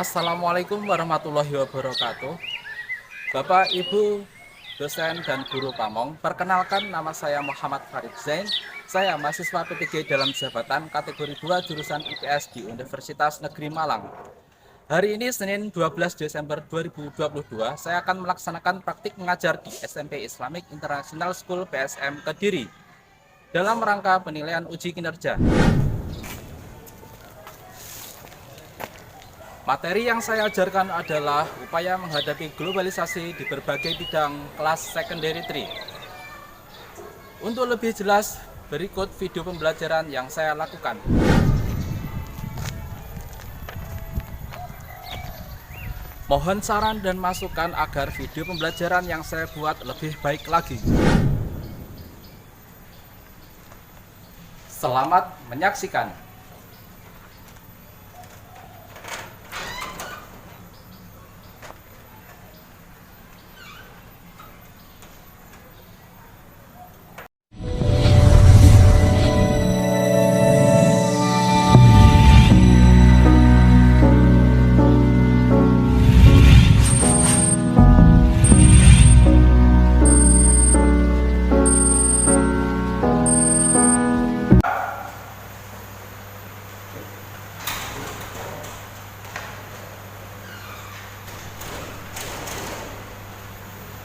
Assalamualaikum warahmatullahi wabarakatuh. Bapak, Ibu, dosen dan guru Pamong, perkenalkan nama saya Muhammad Farid Zain. Saya mahasiswa P3 dalam jabatan kategori 2 jurusan IPS di Universitas Negeri Malang. Hari ini Senin 12 Desember 2022, saya akan melaksanakan praktik mengajar di SMP Islamic International School PSM Kediri dalam rangka penilaian uji kinerja. Materi yang saya ajarkan adalah upaya menghadapi globalisasi di berbagai bidang kelas secondary 3. Untuk lebih jelas, berikut video pembelajaran yang saya lakukan. Mohon saran dan masukan agar video pembelajaran yang saya buat lebih baik lagi. Selamat menyaksikan.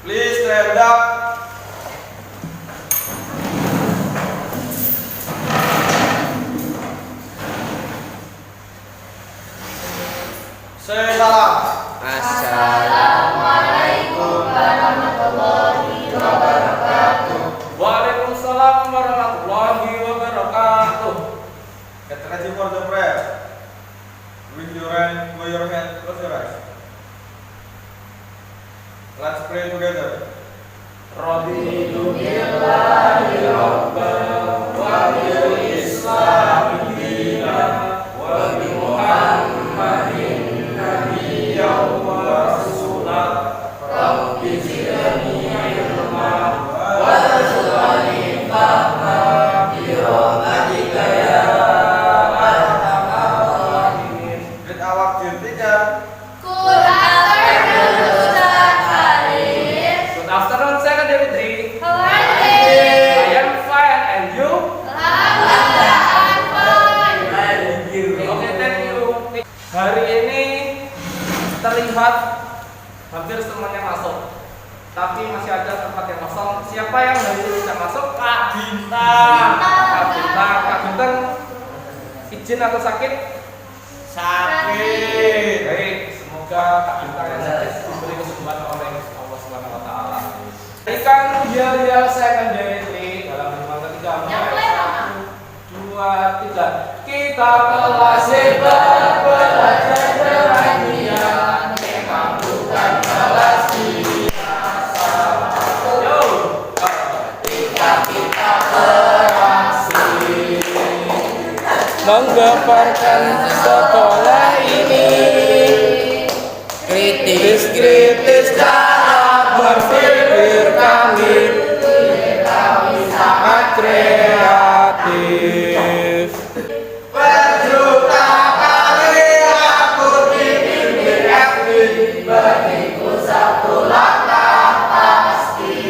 Please stand up. Say salam. Assalamualaikum warahmatullahi wabarakatuh. Waalaikumsalam warahmatullahi wabarakatuh. Get ready for the prayer. With your hand, close your eyes. Let's pray together. Raditu billahi rabban wa bil islami dinan wa bi Muhammadin nabiyyan wa rasulan. Rabbi zidni ilma warzuqni fahma bi rahmatika ya arhamar rahimin. Greet our dear teacher. Good afternoon, Ustaz Farid. Good afternoon, secondary 3. How are I you? am fine, and you? Alhamdulillah, I'm fine. Oke, thank you. Hari ini terlihat hampir semuanya masuk, tapi masih ada tempat yang kosong. Siapa yang hari ini bisa masuk? Kak Bintang. Kak Bintang. Kak Bintang izin atau sakit? Sakit. Baik, semoga Kak Bintang yang sakit diberi kesembuhan oleh Allah Subhanahu Wa Taala. Berikan biaya secondary 3 dalam hitungan ketiga. Yang kelihatan. 2, 3. Kita kelas hebat belajar beranian, memang bukan kelas biasa. Yo, ketika kita beraksi menggemparkan sekolah ini, kritis cara berpikir kami sangat kreatif. Berjuta kali aku dibimbing FB, bagiku satu langkah pasti.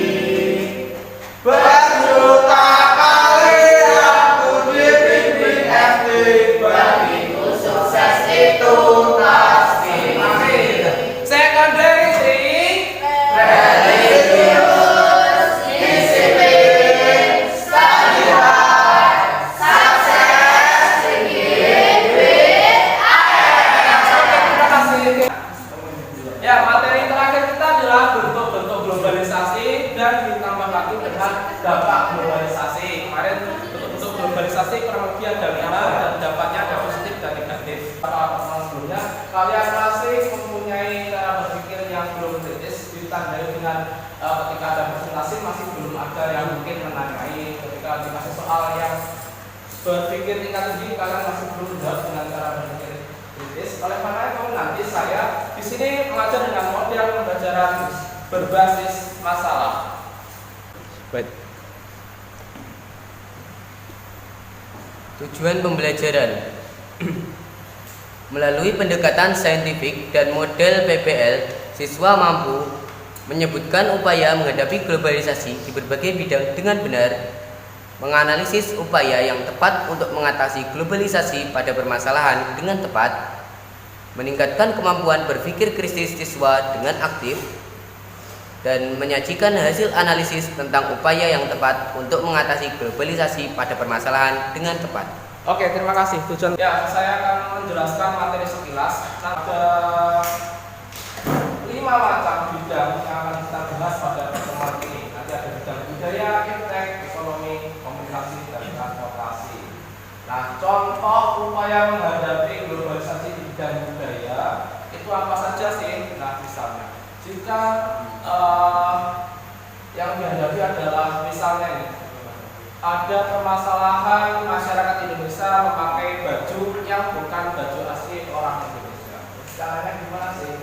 Berjuta kali aku dibimbing FB, bagiku sukses itu pasti. Secondary 3, religius, disiplin, study hard, sukses, tinggi, duit, terima kasih. Ya, materi terakhir kita adalah bentuk-bentuk globalisasi dan ditambah lagi dengan dampak globalisasi. Kemarin bentuk-bentuk globalisasi kurang lebih ada 5 dan dampaknya ada positif dan negatif. Pada pertemuan sebelumnya, kalian masih mempunyai cara berpikir yang belum kritis, ditandai dengan ketika ada presentasi masih belum ada yang mungkin menanyai, ketika dikasih soal yang berpikir tingkat tinggi kalian masih belum jawab dengan cara berpikir kritis. Oleh karena itu nanti saya di sini mengajar dengan model pembelajaran berbasis masalah. Baik. Tujuan pembelajaran Melalui pendekatan saintifik dan model PPL, siswa mampu menyebutkan upaya menghadapi globalisasi di berbagai bidang dengan benar, menganalisis upaya yang tepat untuk mengatasi globalisasi pada permasalahan dengan tepat, meningkatkan kemampuan berpikir kritis siswa dengan aktif, dan menyajikan hasil analisis tentang upaya yang tepat untuk mengatasi globalisasi pada permasalahan dengan tepat. Oke, terima kasih. Tujuan ya, saya akan menjelaskan materi sekilas. Ada 5 macam bidang yang akan kita bahas pada pertemuan ini. Nanti ada bidang budaya, iptek, ekonomi, komunikasi, dan transportasi. Nah, contoh upaya menghadapi globalisasi di bidang budaya itu apa saja sih? Nah, misalnya jika yang dihadapi adalah misalnya ini, ada permasalahan masyarakat Indonesia memakai baju yang bukan baju asli orang Indonesia. Caranya gimana sih?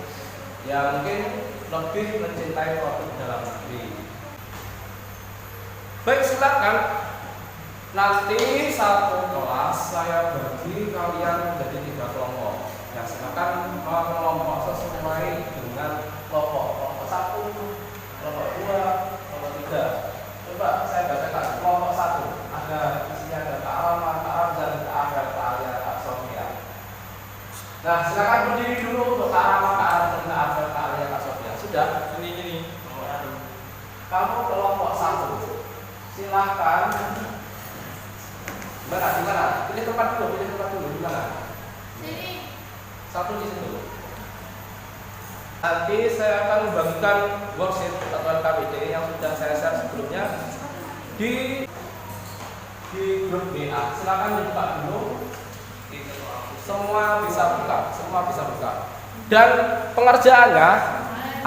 Ya mungkin lebih mencintai produk dalam negeri. Baik, silakan. Nanti satu kelas saya bagi kalian menjadi 3 kelompok. Ya, silakan kelompok sesuai dengan kelompok. Kelompok 1, kelompok 2, kelompok 3. Coba saya bacakan kelompok 1. Ada isinya ada Kak Rama, Kak Ramzan, Kak Afel, Kak Alia, Kak Sofia. Nah, silakan berdiri dulu untuk Kak Rama, Kak Ramzan, Kak Afel, Kak Alia, Kak Sofia. Sudah? Ini. Kamu kelompok 1. Silakan. Gimana? Pilih tempat dulu. Gimana? Sini. Satu di situ. Nanti saya akan membagikan worksheet atau LKPD yang sudah saya share sebelumnya di grup WA. Silakan dibuka dulu. Semua bisa buka. Dan pengerjaannya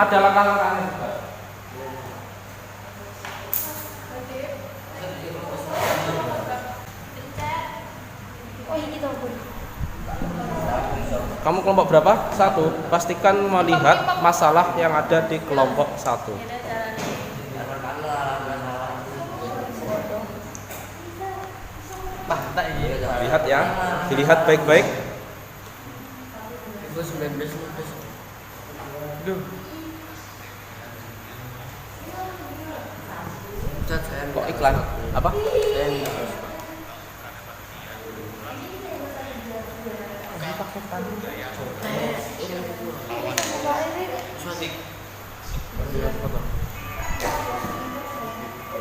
ada langkah-langkahnya juga. Kamu kelompok berapa? 1. Pastikan melihat masalah yang ada di kelompok 1. Lihat ya, dilihat baik-baik. Kok iklan? Apa?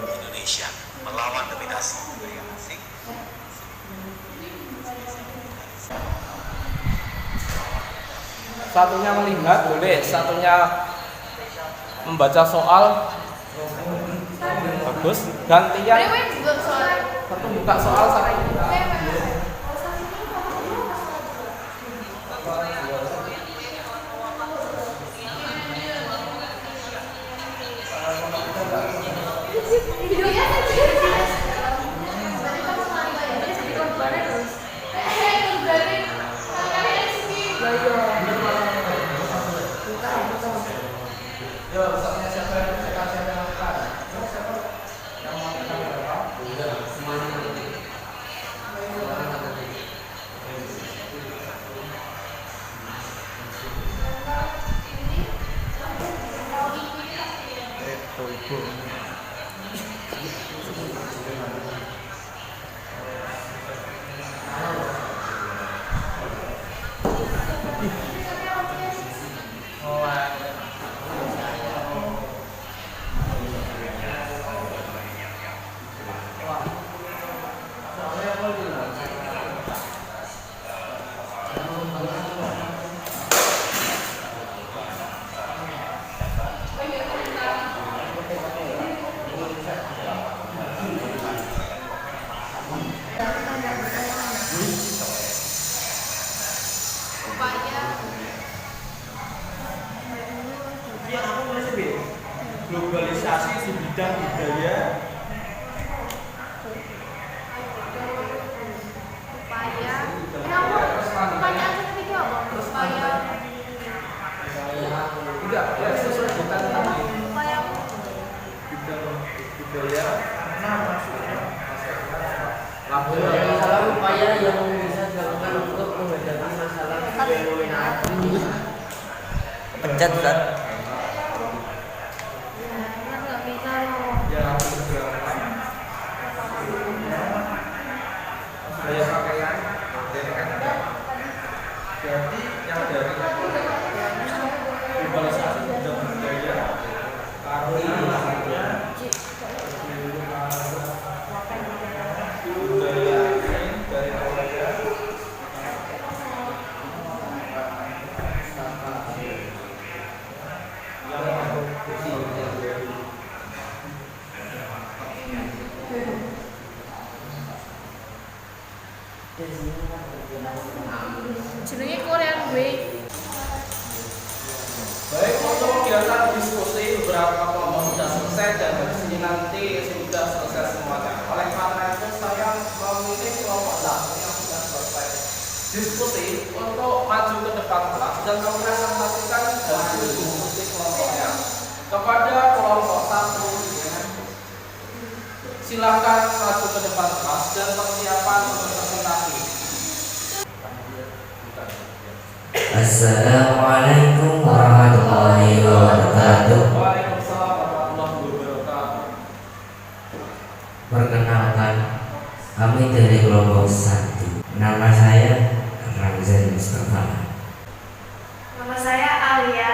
Indonesia melawan dominasi budaya asing. Satunya melihat boleh, satunya membaca soal. Bagus. Gantian. Satu buka soal, satu buka. Globalisasi di bidang budaya. Tidak, ya sesuai dengan tadi. Bidang budaya. Masalah upaya yang bisa dilakukan untuk menghadapi masalah pencet Ustaz. Ya, gaya pakaian berarti yang dari globalisasi bidang budaya karo budaya ini dari Korea Jenenge Korean Wave. Baik, untuk kegiatan diskusi beberapa kelompok sudah selesai dan habis ini nanti sudah selesai semuanya. Oleh karena itu saya memilih kelompok 8 yang sudah selesai diskusi untuk maju ke depan kelas dan mempresentasikan hasil diskusi kelompoknya kepada kelompok 1. Silakan maju ke depan kelas dan persiapan untuk presentasi. Assalamualaikum warahmatullahi wabarakatuh. Waalaikumsalam warahmatullahi wabarakatuh. Perkenalkan, kami dari kelompok 1. Nama saya Ramzan Mustafa. Nama saya Alia.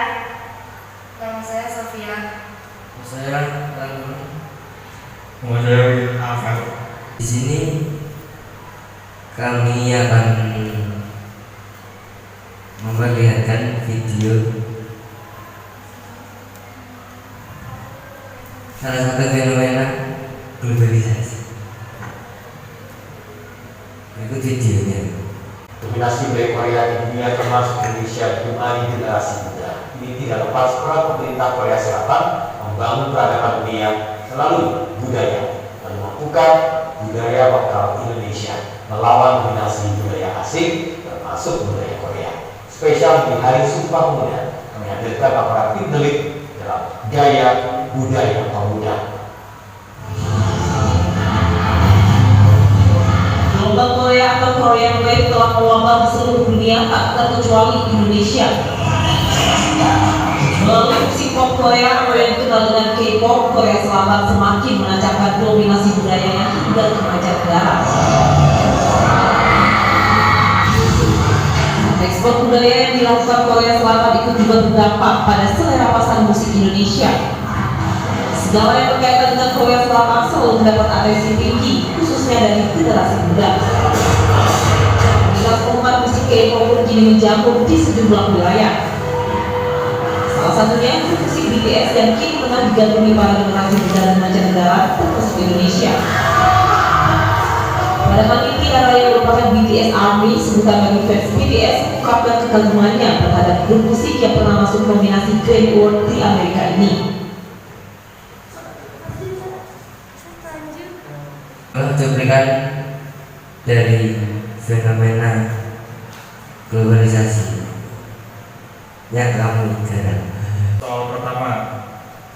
Nama saya Sofia. Saya Rangun. Di sini kami akan memperlihatkan video salah satu fenomena globalisasi. Berikut videonya. Dominasi budaya Korea di dunia termasuk Indonesia ditemani generasi muda. Ini tidak lepas peran pemerintah Korea Selatan membangun peradaban dunia melalui budaya, menentukan budaya lokal Indonesia melawan dominasi budaya asing termasuk budaya Korea. Spesial di Hari Sumpah Pemuda, kami hadirkan aparat Pindelik dalam gaya budaya pemuda. Gelombang Korea atau Korean Wave telah meluapkan di seluruh dunia, tak terkecuali Indonesia. Melalui musik pop Korea atau yang dikenal dengan K-pop, Korea Selatan semakin menancapkan dominasi budayanya hingga ke mancanegara. Ekspor budaya yang dilakukan Korea Selatan itu juga berdampak pada selera pasar musik Indonesia. Segala yang berkaitan dengan Korea Selatan selalu mendapat atensi tinggi, khususnya dari generasi muda. Minat penggemar musik K-pop pun kini menjamur di sejumlah wilayah. Salah satunya musik BTS yang kini tengah digandrungi para generasi muda dan mancanegara termasuk Indonesia. Pada kali ini era yang merupakan BTS Army, sebutan bagi fans BTS, mengungkapkan kekagumannya terhadap grup musik yang pernah masuk nominasi Grammy Award di Amerika ini. Cuplikan dari fenomena globalisasi yang kamu garap. Soal pertama,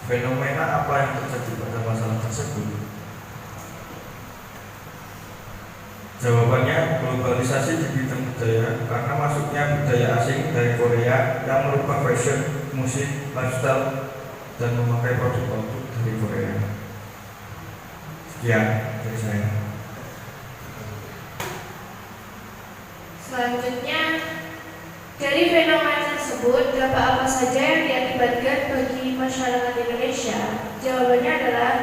fenomena apa yang terjadi pada masalah tersebut? Jawabannya, globalisasi di bidang budaya karena masuknya budaya asing dari Korea yang merubah fashion, musik, lifestyle, dan memakai produk-produk dari Korea. Sekian dari saya. Selanjutnya, dari fenomena tersebut, dampak apa saja yang diakibatkan bagi masyarakat Indonesia? Jawabannya adalah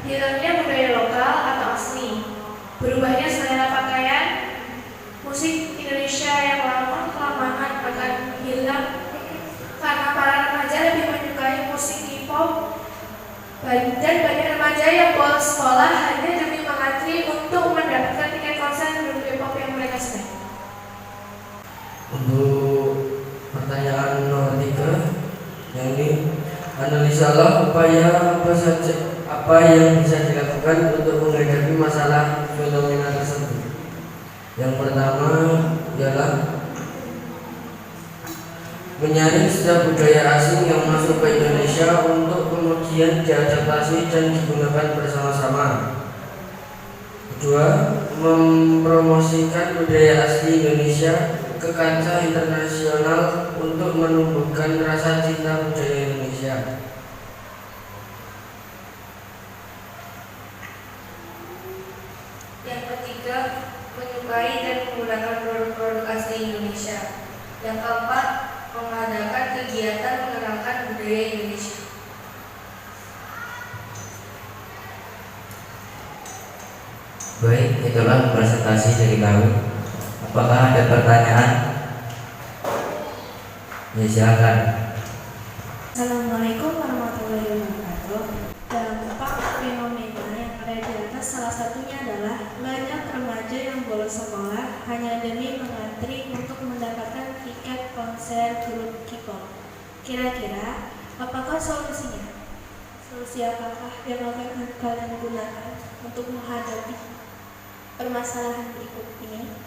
hilangnya budaya lokal atau asli, berubahnya selera pakaian, musik Indonesia yang lama-kelamaan akan hilang karena para remaja lebih menyukai musik K-pop, dan banyak remaja yang bolos sekolah hanya demi mengantri untuk mendapatkan tiket konser grup K-pop yang mereka sukai. Untuk pertanyaan nomor 3, yang ini analisalah apa yang bisa dilakukan untuk menghadapi masalah fenomena tersebut. Yang pertama ialah menyaring setiap budaya asing yang masuk ke Indonesia untuk kemudian diadaptasi dan digunakan bersama-sama. Kedua, mempromosikan budaya asli Indonesia ke kancah internasional untuk menumbuhkan rasa cinta budaya Indonesia. Yang ketiga, menyukai dan menggunakan produk-produk asli Indonesia. Yang keempat, mengadakan kegiatan mengenalkan budaya Indonesia. Baik, itulah presentasi dari kami. Apakah ada pertanyaan? Ya, silakan. Assalamualaikum warahmatullahi wabarakatuh. Dampak fenomena yang ada di atas salah satunya adalah banyak remaja yang bolos sekolah hanya demi mengantri untuk mendapatkan tiket konser grup K-pop. Kira-kira apakah solusinya? Solusi apakah yang akan kalian gunakan untuk menghadapi permasalahan berikut ini?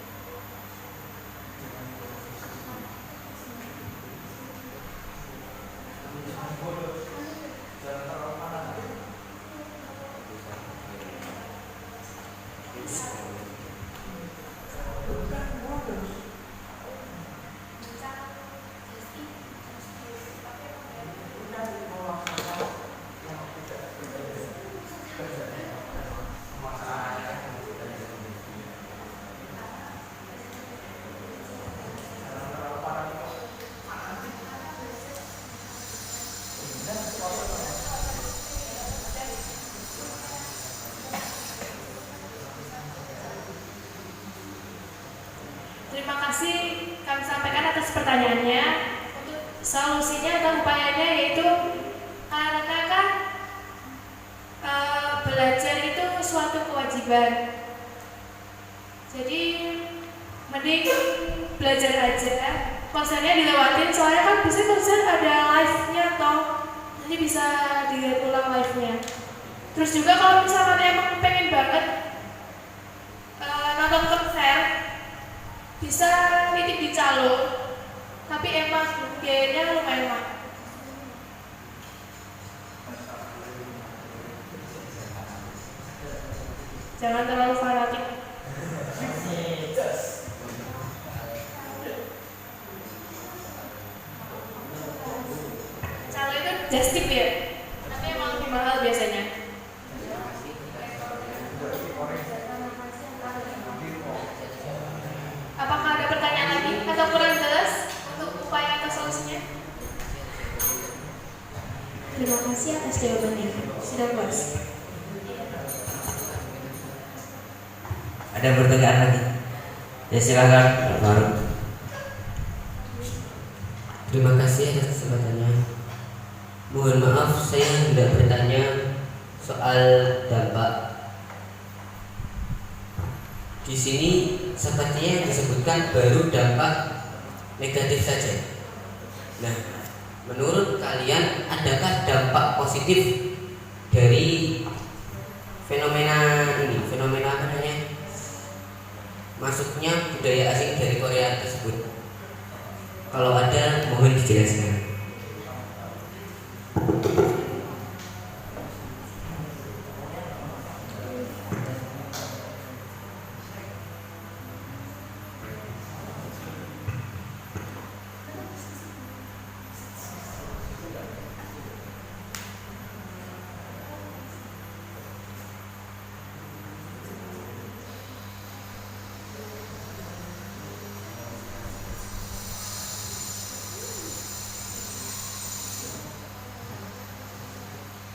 Terima kasih kami sampaikan atas pertanyaannya. Untuk solusinya atau upayanya yaitu karena kan belajar itu suatu kewajiban. Jadi mending belajar aja. Konsernya dilewatin soalnya kan biasanya konser ada live-nya toh. Jadi bisa dilihat ulang live-nya. Terus juga kalau misalkan emang pengen banget nonton konser, bisa nitip di calo, tapi emang biayanya lumayan mahal. Jangan terlalu fanatik. Calo itu just tip ya, tapi emang lebih mahal biasanya. Apakah ada pertanyaan lagi atau kurang jelas untuk upaya atau solusinya? Terima kasih atas jawabannya. Sudah puas. Ada pertanyaan lagi? Ya, silakan, Pak Faruk. Terima kasih atas kesempatannya. Mohon maaf saya tidak bertanya soal dampak. Di sini sepertinya disebutkan baru dampak negatif saja. Nah, menurut kalian adakah dampak positif dari fenomena ini? Fenomena apa namanya? Masuknya budaya asing dari Korea tersebut. Kalau ada, mohon dijelaskan.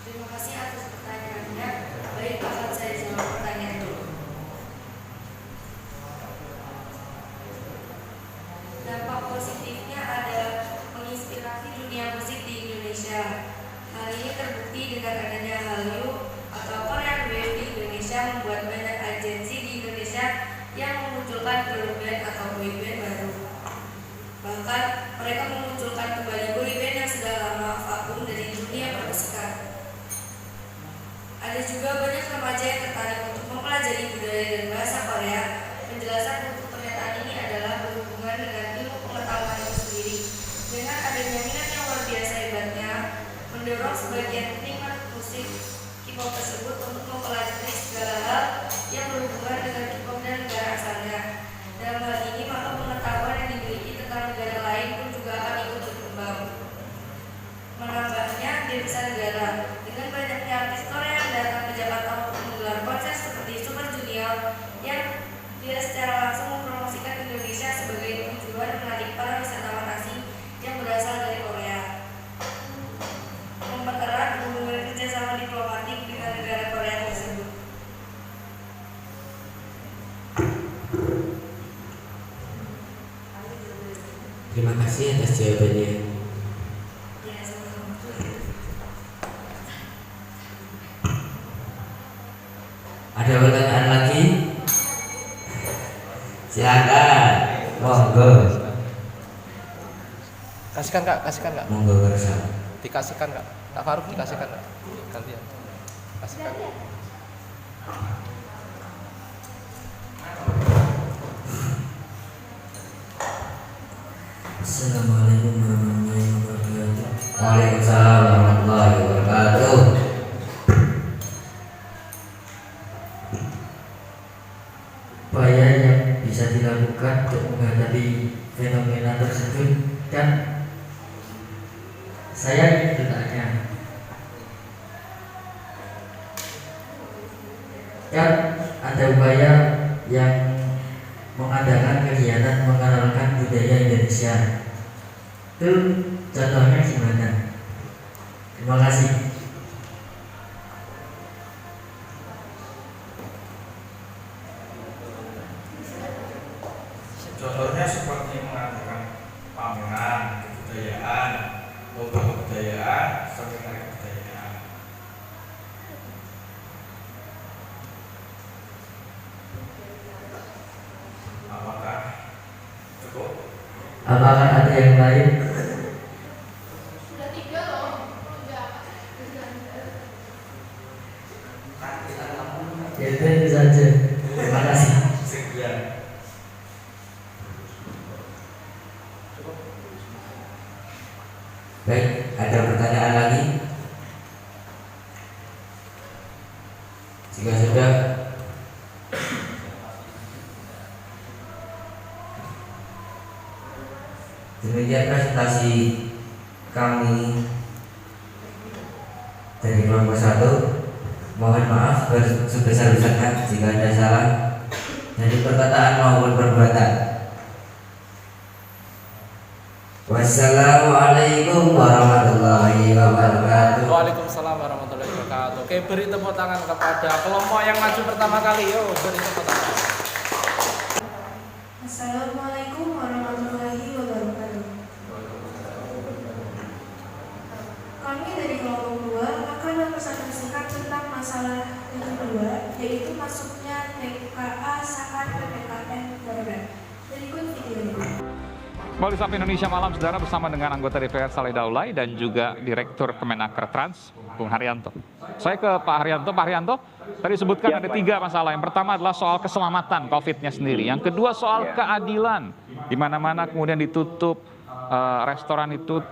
Terima kasih atas pertanyaannya. Baik, akan saya jawab pertanyaan dulu. Dampak positifnya ada menginspirasi dunia musik di Indonesia. Hal ini terbukti dengan adanya Hallyu atau Korean Wave di Indonesia, membuat banyak agensi di Indonesia yang memunculkan girl band atau boy band baru. Bahkan mereka memunculkan kembali boy band yang sudah lama vakum dari dunia permusikan. Ada juga banyak remaja yang tertarik untuk mempelajari budaya dan bahasa Korea. Penjelasan untuk pernyataan ini adalah berhubungan dengan ilmu pengetahuan itu sendiri. Dengan adanya minat yang luar biasa hebatnya, mendorong sebagian penikmat musik K-pop tersebut untuk mempelajari segala hal yang berhubungan dengan K-pop dan negara asalnya. Dalam hal ini, maka pengetahuan yang dimiliki kasih atas jawabannya. Ya, sama-sama. Ada pertanyaan lagi? Silakan. Monggo. Kasihkan Kak, kasihkan Kak. Monggo kersa. Dikasihkan Kak. Kak Faruk dikasihkan Kak. Gantian. Kasihkan. Assalamualaikum warahmatullahi wabarakatuh. Waalaikumsalam warahmatullahi wabarakatuh. Upaya yang bisa dilakukan untuk menghadapi fenomena tersebut kan saya ingin bertanya, kan ada upaya yang mengadakan kegiatan mengenalkan budaya Indonesia. Itu contohnya gimana? Terima kasih. Contohnya seperti mengadakan pameran kebudayaan, lomba kebudayaan, seminar kebudayaan. Apakah cukup? Apakah ada yang lain? Sudah 3 loh. Ya itu saja. Terima kasih. Sekian. Baik, ada pertanyaan lagi? Jika sudah, demikian presentasi kami dari kelompok 1. Mohon maaf sebesar-besarnya jika ada salah dari perkataan maupun perbuatan. Wassalamualaikum warahmatullahi wabarakatuh. Waalaikumsalam warahmatullahi wabarakatuh. Oke, beri tepuk tangan kepada kelompok yang maju pertama kali. Yuk, beri tepuk tangan. Assalamualaikum warahmatullahi wabarakatuh. Kami dari kelompok 2 akan mempersiapkan singkat tentang masalah yang kedua, yaitu masuknya TKA saat PPKM darurat. Berikut videonya. Kembali sampai Indonesia Malam, saudara, bersama dengan anggota DPR Saleh Daulay dan juga Direktur Kemenaker Trans, Bung Haryanto. Saya ke Pak Haryanto. Pak Haryanto, tadi sebutkan ada 3 masalah. Yang pertama adalah soal keselamatan COVID-nya sendiri. Yang kedua soal keadilan, di mana-mana kemudian ditutup, restoran itu,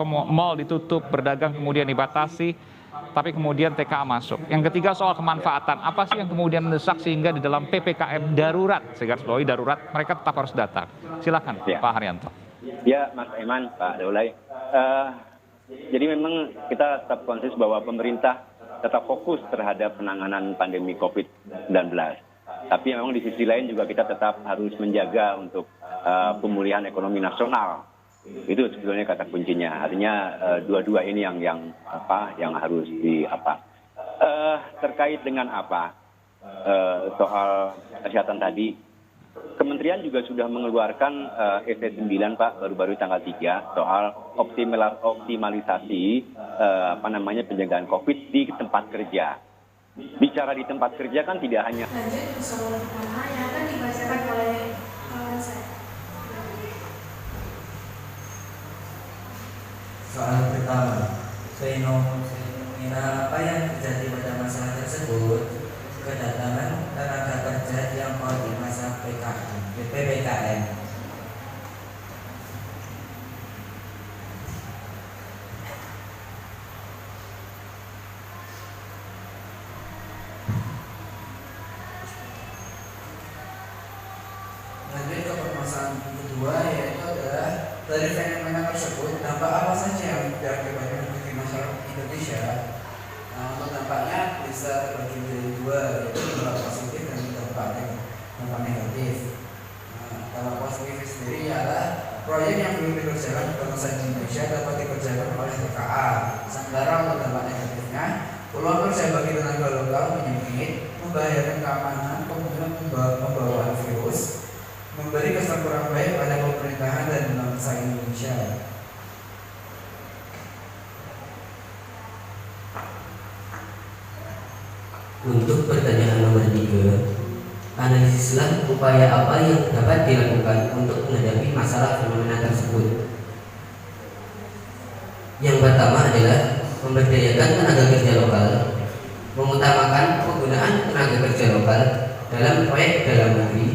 mall ditutup, berdagang kemudian dibatasi, tapi kemudian TKA masuk. Yang ketiga soal kemanfaatan. Apa sih yang kemudian mendesak sehingga di dalam PPKM darurat, segarisbawahi darurat, mereka tetap harus datang. Silakan Pak Haryanto. Ya, Mas Eman, Pak Daulay. Jadi memang kita tetap konsis bahwa pemerintah tetap fokus terhadap penanganan pandemi COVID-19. Tapi memang di sisi lain juga kita tetap harus menjaga untuk pemulihan ekonomi nasional. Itu sebetulnya kata kuncinya. Artinya dua-dua ini yang harus terkait dengan soal kesehatan tadi. Kementerian juga sudah mengeluarkan SP9 Pak baru-baru tanggal 3 soal optimalisasi pencegahan COVID di tempat kerja. Bicara di tempat kerja kan tidak hanya Lanjut ke soal pertama yang akan dibacakan oleh kawan saya. Soal pertama, fenomena apa yang terjadi pada masalah tersebut? Kedatangan tenaga kerja yang mau di masa PPKM. Lanjut ke permasalahan kedua, yaitu adalah dari fenomena tersebut dampak apa saja yang diakibatkan bagi masyarakat Indonesia. Nah, untuk dampaknya bisa terbagi menjadi dua, yaitu dampak positif dan dampak negatif. Nah, dampak positif sendiri adalah proyek yang belum dikerjakan di bangsa Indonesia dapat dikerjakan oleh TKA. Sementara untuk dampak negatifnya, peluang kerja bagi tenaga lokal menyempit, membahayakan keamanan, kemungkinan pembawaan virus, memberi kesan kurang baik pada pemerintahan dan bangsa Indonesia. Untuk pertanyaan nomor 3, analisislah upaya apa yang dapat dilakukan untuk menghadapi masalah fenomena tersebut. Yang pertama adalah memberdayakan tenaga kerja lokal, mengutamakan penggunaan tenaga kerja lokal dalam proyek dalam negeri.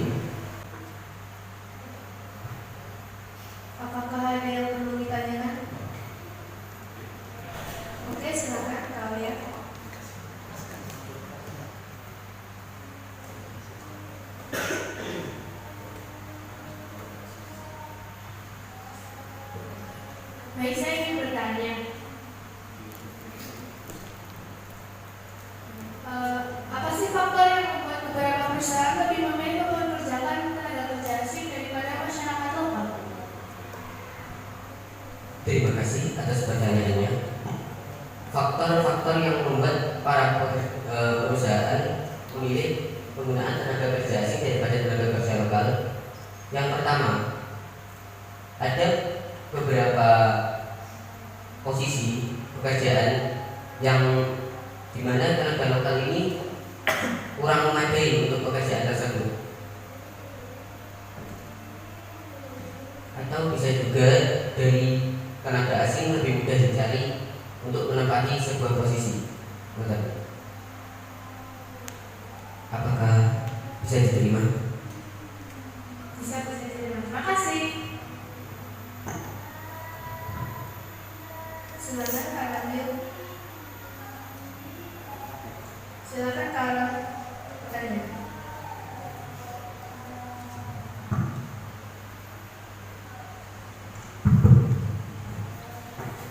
Apakah ada yang perlu ditanyakan? Oke, silakan kalian. Baik, saya ingin bertanya. Apa sih faktor yang membuat beberapa perusahaan lebih memilih mempekerjakan tenaga kerja asing daripada masyarakat lokal? Terima kasih atas pertanyaannya. Faktor-faktor yang membuat para perusahaan memilih penggunaan tenaga kerja asing daripada tenaga kerja lokal. Yang pertama, ada beberapa posisi pekerjaan yang dimana tenaga lokal ini kurang memadai untuk pekerjaan tersebut, atau bisa juga dari tenaga asing lebih mudah dicari untuk menempati sebuah posisi. Apakah bisa diterima? Bisa diterima. Terima kasih. Silakan Kak Ramil. Silakan Kak Ramil. Pertanyaan.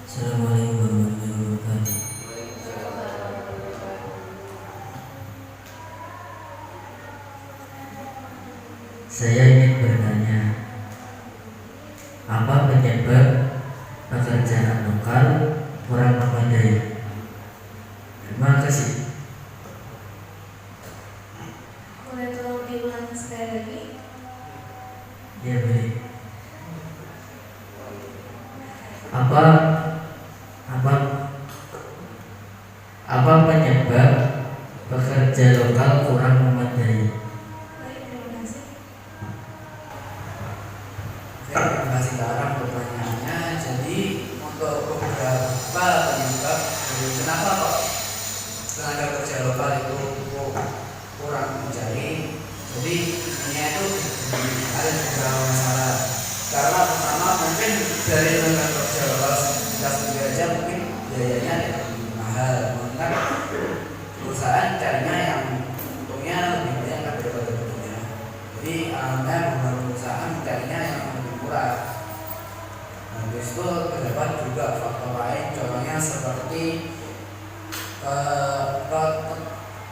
Assalamualaikum warahmatullahi wabarakatuh. Saya ingin bertanya, apa penyebab pekerjaan lokal kurang memadai? Terima kasih. Boleh tolong diulang sekali lagi? Ya, baik. Apa penyebab pekerja lokal kurang memadai? Baik, terima kasih. Terima kasih Kak Aram pertanyaannya. Jadi untuk beberapa penyebab kenapa kok tenaga kerja lokal itu kurang dicari. Jadi ini itu ada beberapa masalah. Karena pertama mungkin dari tenaga kerja lokal kita sendiri aja mungkin biayanya lebih mahal. Maka perusahaan carinya yang untungnya lebih banyak daripada untungnya. Jadi alhamdulillah beberapa perusahaan carinya yang lebih murah. Habis itu terdapat juga faktor lain, contohnya seperti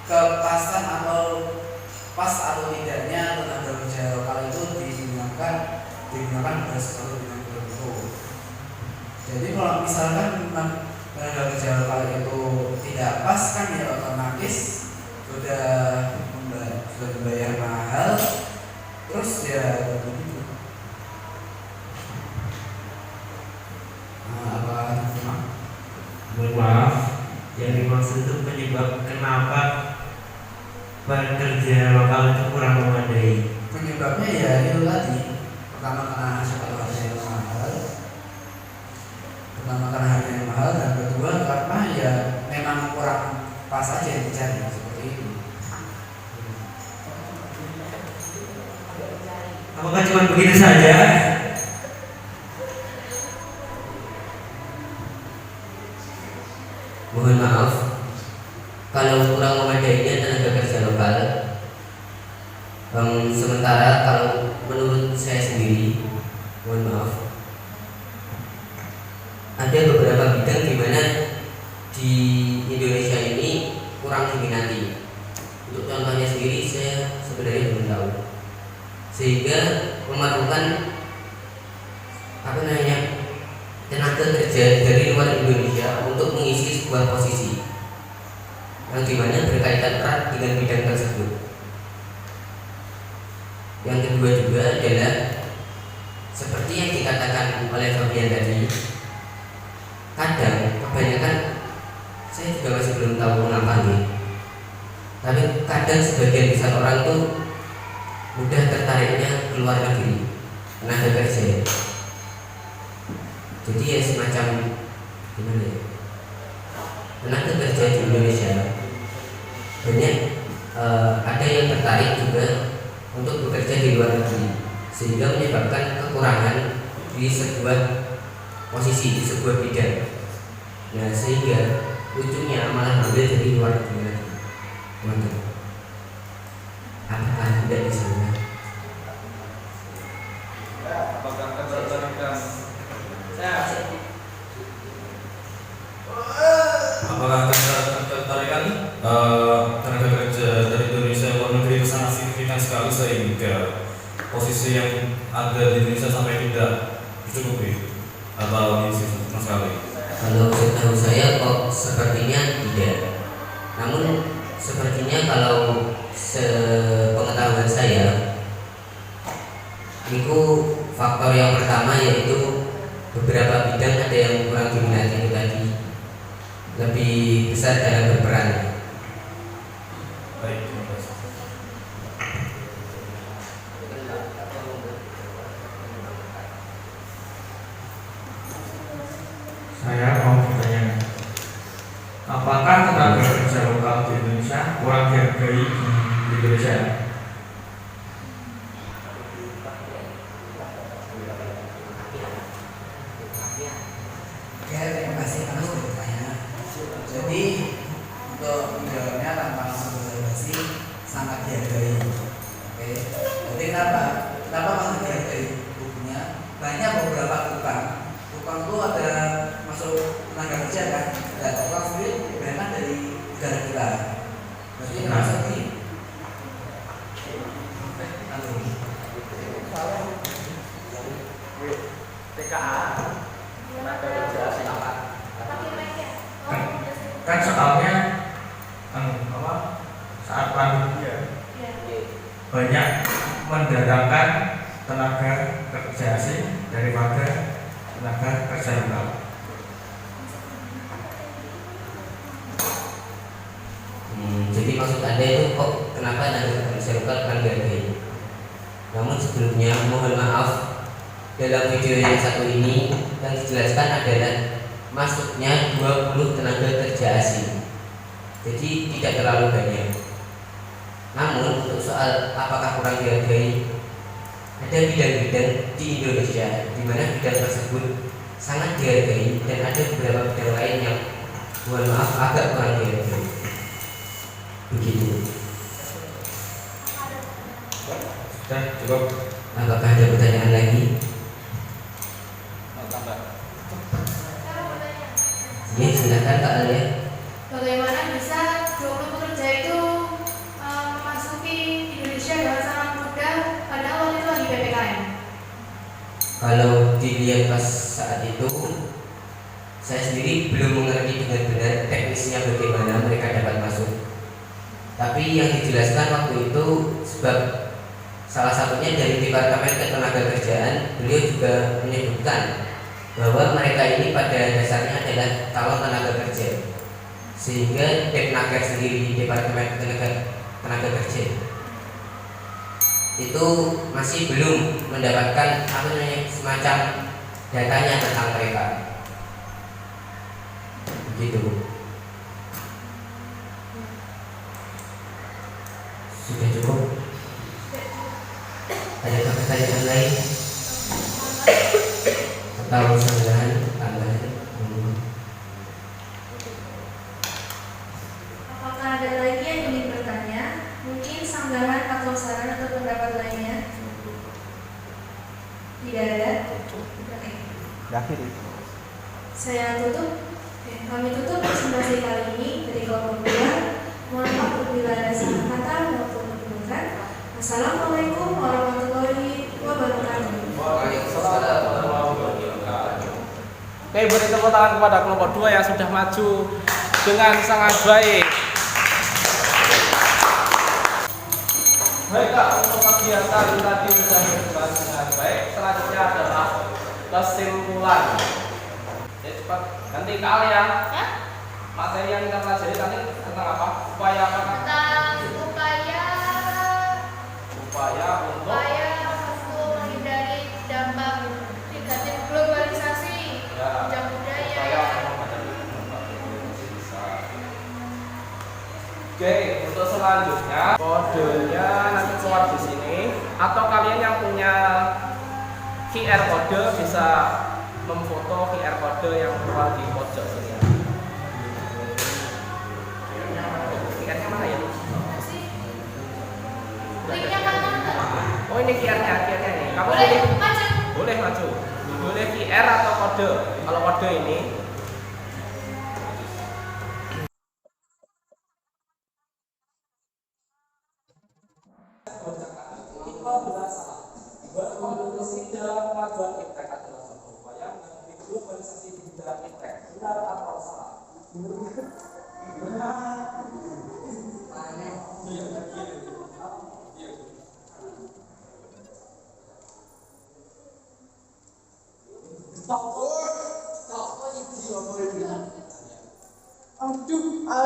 kepasan atau pas atau tidaknya tenaga kerja lokal itu digunakan pada sesuatu bidang tertentu. Jadi kalau misalkan tenaga kerja lokal itu tidak pas, kan ya otomatis sudah membayar mahal, terus ya begitu. Mohon maaf, yang dimaksud itu penyebab kenapa pekerja lokal itu kurang memadai. Penyebabnya ya itu tadi, pertama karena harga yang mahal, dan kedua karena ya memang kurang pas aja yang dicari seperti itu. Apakah cuma begitu saja? Mohon maaf, kalau kurang memadainya tenaga kerja lokal, sementara kalau menurut saya sendiri, mohon maaf, ada beberapa bidang di mana di Indonesia ini kurang diminati. Untuk contohnya sendiri saya sebenarnya belum tahu, sehingga memerlukan tenaga kerja dari luar Indonesia untuk mengisi sebuah posisi yang dimana berkaitan erat dengan bidang tersebut. Yang kedua kedua juga adalah seperti yang dikatakan oleh Fabian tadi, kadang kebanyakan saya juga masih belum tahu kenapa nih, tapi kadang sebagian besar orang tuh mudah tertariknya keluar negeri tenaga kerja. Jadi ya semacam gimana ya, tenaga kerja di Indonesia banyak ada yang tertarik juga untuk bekerja di luar negeri, sehingga menyebabkan kekurangan di sebuah posisi, di sebuah bidang. Nah, sehingga ujungnya malah ambil dari luar negeri lagi. Teman-teman, apakah tidak di sana? Apakah ketertarikan tenaga kerja dari Indonesia luar negeri itu sangat signifikan sekali, sehingga posisi yang ada di Indonesia sampai tidak mencukupi atau diisi sama sekali? Kalau setahu saya kok sepertinya tidak. Namun sepertinya kalau sepengetahuan saya, itu faktor yang pertama yaitu beberapa bidang ada yang kurang diminati tadi, lebih besar dalam berperan. Baik, terima kasih. Saya mau bertanya, apakah tenaga kerja lokal di Indonesia kurang dihargai di Indonesia? Oke, terima kasih karena sudah bertanya. Jadi untuk menjawabnya tanpa langsung basa-basi, sangat dihargai. Oke, jadi kenapa sangat dihargai? Buktinya banyak beberapa tukang itu ada masuk tenaga kerja kan, dan tukang sendiri kebanyakan dari negara kita. Berarti masuk di TKA tenaga kerja silakan. Kan soalnya saat pandemi banyak mendatangkan tenaga kerja asing daripada tenaga kerja lokal. Jadi maksud Anda itu kok kenapa tenaga kerja lokal kurang dihargai? Namun sebelumnya mohon maaf, dalam video yang satu ini yang dijelaskan adalah masuknya 20 tenaga kerja asing. Jadi tidak terlalu banyak. Namun untuk soal apakah kurang dihargai, ada bidang-bidang di Indonesia di mana bidang tersebut sangat dihargai dan ada beberapa bidang lain yang mohon maaf agak kurang dihargai. Begitu. Sudah cukup. Apakah ada pertanyaan lagi? Ya, silakan Kak Alia. Bagaimana bisa 20 pekerja itu memasuki Indonesia dengan sangat mudah padahal waktu itu lagi PPKM? Kalau dilihat pas saat itu, saya sendiri belum mengerti dengan benar teknisnya bagaimana mereka dapat masuk. Tapi yang dijelaskan waktu itu sebab salah satunya dari Departemen Ketenagakerjaan, beliau juga menyebutkan bahwa mereka ini pada dasarnya adalah calon tenaga kerja, sehingga Depnaker sendiri di Departemen Tenaga Kerja itu masih belum mendapatkan semacam datanya tentang mereka. Begitu. Sudah cukup? Adakah pertanyaan lain? Atau tambahan? Apakah ada lagi yang ingin bertanya? Mungkin sanggahan atau saran atau pendapat lainnya? Tidak ada? Oke. Saya tutup. Kami tutup presentasi kali ini dari kelompok 2. Mohon maaf apabila ada salah kata maupun kekurangan. Assalamualaikum warahmatullahi wabarakatuh. Oke, beri tepuk tangan kepada kelompok 2 yang sudah maju dengan sangat baik. Baiklah, untuk kegiatan tadi sudah berjalan dengan baik. Selanjutnya adalah kesimpulan. Ya, cepat ganti kalian. Materi yang kita pelajari tadi tentang apa? Upaya apa? Tentang Upaya untuk menghindari dampak negatif globalisasi, bidang budaya. Oke, untuk selanjutnya kodenya nanti keluar di sini, atau kalian yang punya QR kode bisa memfoto QR kode yang keluar di pojok sini. QR-nya mana ya? Linknya mana? Oh, ini QR-nya ini. Kamu Boleh pilih. maju. Boleh maju. Boleh QR atau kode. Kalau kode ini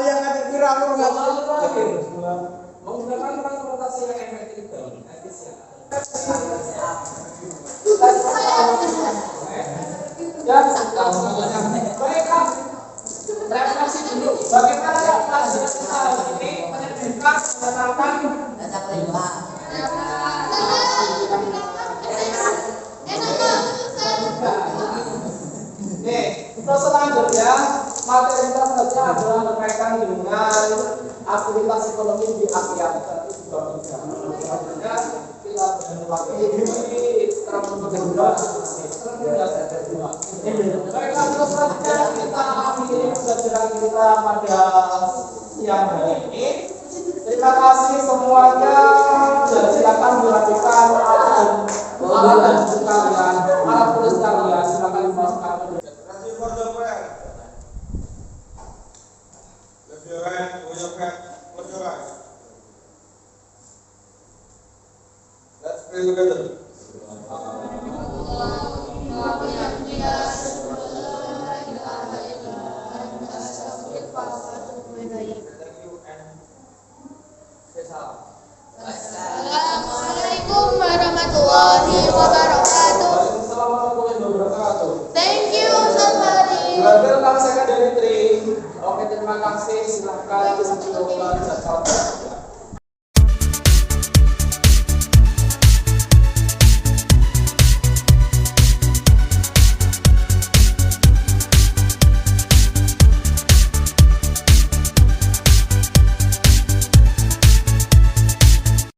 yang ada kira menggunakan transportasi yang efektif dan efisien. Baiklah, refleksi dulu. Bagaimana pelajaran kita hari ini menyebutkan menenangkan Terus selanjutnya materi kita selanjutnya adalah berkaitan dengan aktivitas ekonomi di Asia. Selanjutnya kita berlagi di termasuk kedua. Baiklah, terus selanjutnya kita akhiri pembelajaran kita pada siang hari ini. Terima kasih semuanya dan silakan dilanjutkan alat tulis kalian silakan dimasukkan. Let's pray together. Assalamualaikum warahmatullahi wabarakatuh. Thank you, Ustaz Fadil. Welcome secondary 3. Oke, terima kasih. Silakan dilanjutkan.